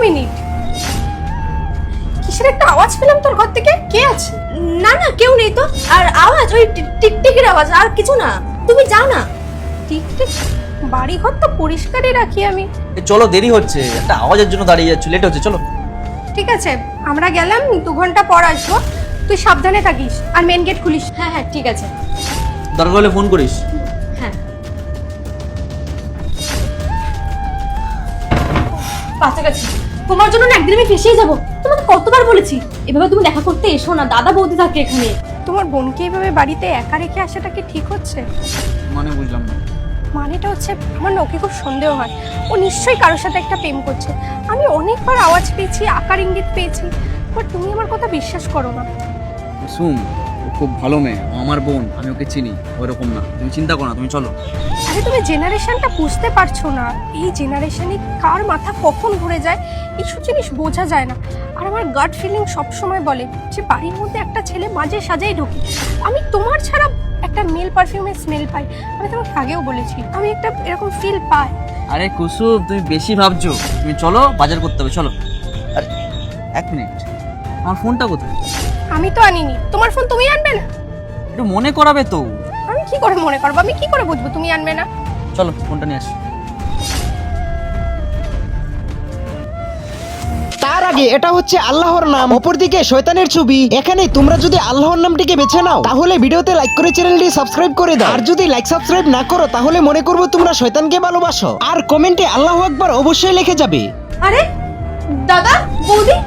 Minute, কিসের একটা আওয়াজ পেলাম তোর ঘর থেকে। কে আছে? না না কেউ নেই তো। আর আওয়াজ ওই টিকটিকির আওয়াজ, আর কিছু না। তুমি যাও না। টিকটিক? বাড়ি ঘর তো পরিষ্কারই রাখি আমি। চলো, দেরি হচ্ছে, একটা আওয়াজের জন্য দাঁড়িয়ে যাচ্ছ, লেট হচ্ছে, চলো। ঠিক আছে, আমরা গেলাম, 2 ঘন্টা পর আসবো। তুই সাবধানে থাকিস আর মেন গেট খুলিস। হ্যাঁ হ্যাঁ ঠিক আছে। দরকার হলে ফোন করিস। হ্যাঁ কাছাকাছি। তোমার জন্য না একদিন আমি ফেসেই যাবো। তোমাকে কতবার বলেছি এভাবে তুমি দেখা করতে এসো না, দাদা বৌদি থাকে এখানে। তোমার বোনকে এইভাবে বাড়িতে একা রেখে আসাটা কি ঠিক হচ্ছে? মানে বুঝলাম না। মানেটা হচ্ছে আমার না ওকে খুব সন্দেহ হয়, ও নিশ্চয়ই কারোর সাথে একটা প্রেম করছে। আমি অনেকবার আওয়াজ পেয়েছি, আকার ইঙ্গিত পেয়েছি, বাট তুমি আমার কথা বিশ্বাস করো না। শুন, ও খুব ভালো মেয়ে, ও আমার বোন, আমি ওকে চিনি, ওরকম না, তুমি চিন্তা করো না, তুমি চলো। আরে তুমি জেনারেশনটা বুঝতে পারছো না, এই জেনারেশনে কার মাথা কখন ঘুরে যায় এইসব জিনিস বোঝা যায় না। আর আমার গাট ফিলিং সবসময় বলে যে বাড়ির মধ্যে একটা ছেলে মাঝে সাজেই ঢোকে। আমি তোমার ছাড়া একটা মেল পারফিউমের স্মেল পাই, আমি তোমাকে আগেও বলেছি, আমি একটা এরকম ফিল পাই। আরে কুসুম, তুমি বেশি ভাবছো, তুমি চলো, বাজার করতে হবে, চলো। আরে 1 মিনিট, আমার ফোনটা কোথায়? আমি তো আনিনি, তোমার ফোন তুমি আনবে না? একটু মনে করাবে তো। আমি কি করে মনে করবো, আমি কি করে বুঝবো তুমি আনবে না? চলো, ফোনটা নিয়ে আসি। তার আগে এটা হচ্ছে আল্লাহর নাম, অপরদিকে শয়তানের ছবি। এখানে তোমরা যদি আল্লাহর নামটিকে বেছে নাও তাহলে ভিডিওতে লাইক করে চ্যানেলটি সাবস্ক্রাইব করে দাও, আর যদি লাইক সাবস্ক্রাইব না করো তাহলে মনে করবো তোমরা শয়তানকে ভালোবাসো। আর কমেন্টে আল্লাহু আকবার অবশ্যই লিখে যাবে। আরে দাদা বৌদি,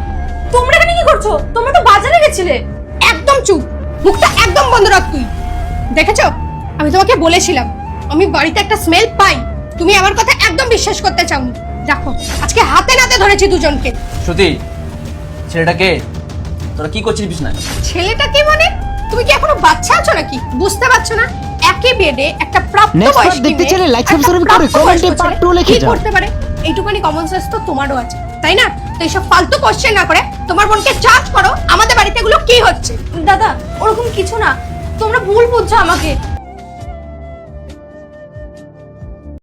তোমরা এখানে কি করছো? তোমরা তো বাজারে গেছিলে। একদম চুপ, মুখটা একদম বন্ধ রাখ তুই। দেখেছো, আমি তোমাকে বলেছিলাম আমি বাড়িতে একটা স্মেল পাই, তুমি আমার কথা একদম বিশ্বাস করতে চাওনি। দেখো আজকে হাতে নাতে ধরেছি দুজনকে। সত্যি, ছেলেটাকে তোরা কি করছিস বিছনায়? ছেলেটা কি মানে? তুমি কি এখনো বাচ্চা আছো নাকি? বুঝতে পারছো না? একই বেডে একটা Next প্রাপ্তবয়স্ক part দেখতে চাইলে like, subscribe করে comment এ part 2 লিখে কি যাও। করতে পারে এইটুকুনি কমন সেন্স তো তোমারও আছে, তাই না? তো এইসব ফালতু কোশ্চেন না করে তোমার বোনকে চার্জ করো, আমাদের বাড়িতে এগুলো কি হচ্ছে। দাদা ওরকম কিছু না, তোমরা ভুল বুঝছো আমাকে।